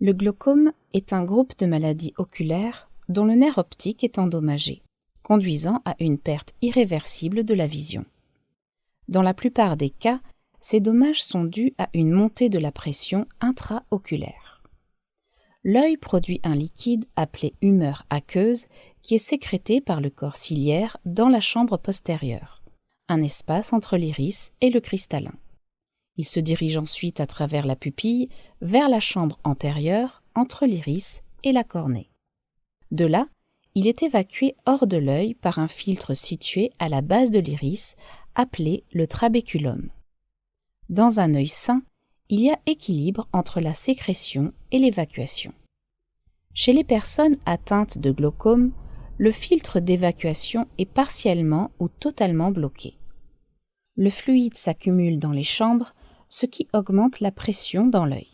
Le glaucome est un groupe de maladies oculaires dont le nerf optique est endommagé, conduisant à une perte irréversible de la vision. Dans la plupart des cas, ces dommages sont dus à une montée de la pression intraoculaire. L'œil produit un liquide appelé humeur aqueuse qui est sécrété par le corps ciliaire dans la chambre postérieure, un espace entre l'iris et le cristallin. Il se dirige ensuite à travers la pupille vers la chambre antérieure entre l'iris et la cornée. De là, il est évacué hors de l'œil par un filtre situé à la base de l'iris appelé le trabéculum. Dans un œil sain, il y a équilibre entre la sécrétion et l'évacuation. Chez les personnes atteintes de glaucome, le filtre d'évacuation est partiellement ou totalement bloqué. Le fluide s'accumule dans les chambres, ce qui augmente la pression dans l'œil.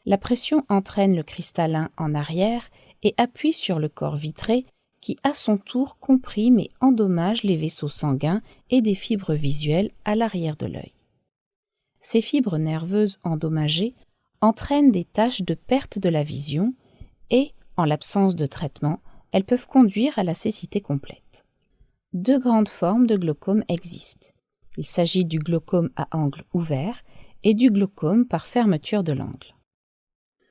La pression entraîne le cristallin en arrière et appuie sur le corps vitré qui, à son tour, comprime et endommage les vaisseaux sanguins et des fibres visuelles à l'arrière de l'œil. Ces fibres nerveuses endommagées entraînent des taches de perte de la vision et, en l'absence de traitement, elles peuvent conduire à la cécité complète. Deux grandes formes de glaucome existent. Il s'agit du glaucome à angle ouvert et du glaucome par fermeture de l'angle.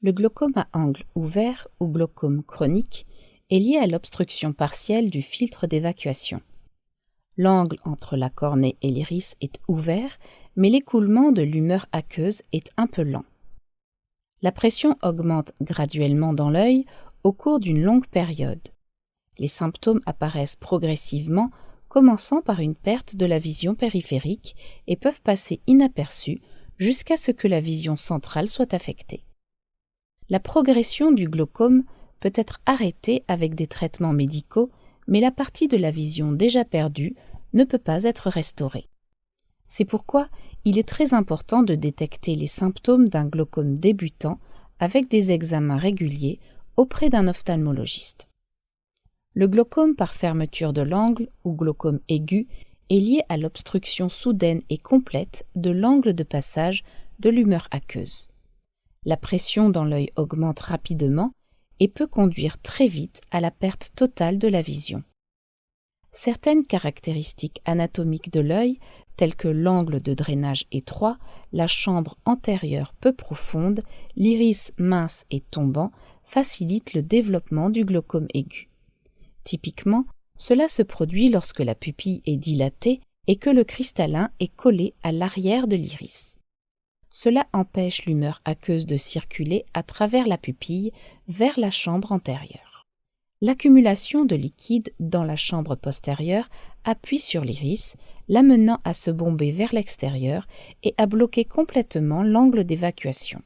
Le glaucome à angle ouvert ou glaucome chronique est lié à l'obstruction partielle du filtre d'évacuation. L'angle entre la cornée et l'iris est ouvert, mais l'écoulement de l'humeur aqueuse est un peu lent. La pression augmente graduellement dans l'œil au cours d'une longue période. Les symptômes apparaissent progressivement, commençant par une perte de la vision périphérique et peuvent passer inaperçus jusqu'à ce que la vision centrale soit affectée. La progression du glaucome peut être arrêtée avec des traitements médicaux, mais la partie de la vision déjà perdue ne peut pas être restaurée. C'est pourquoi il est très important de détecter les symptômes d'un glaucome débutant avec des examens réguliers auprès d'un ophtalmologiste. Le glaucome par fermeture de l'angle ou glaucome aigu est lié à l'obstruction soudaine et complète de l'angle de passage de l'humeur aqueuse. La pression dans l'œil augmente rapidement et peut conduire très vite à la perte totale de la vision. Certaines caractéristiques anatomiques de l'œil, telles que l'angle de drainage étroit, la chambre antérieure peu profonde, l'iris mince et tombant, facilitent le développement du glaucome aigu. Typiquement, cela se produit lorsque la pupille est dilatée et que le cristallin est collé à l'arrière de l'iris. Cela empêche l'humeur aqueuse de circuler à travers la pupille vers la chambre antérieure. L'accumulation de liquide dans la chambre postérieure appuie sur l'iris, l'amenant à se bomber vers l'extérieur et à bloquer complètement l'angle d'évacuation.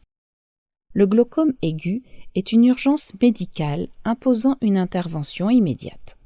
Le glaucome aigu est une urgence médicale imposant une intervention immédiate.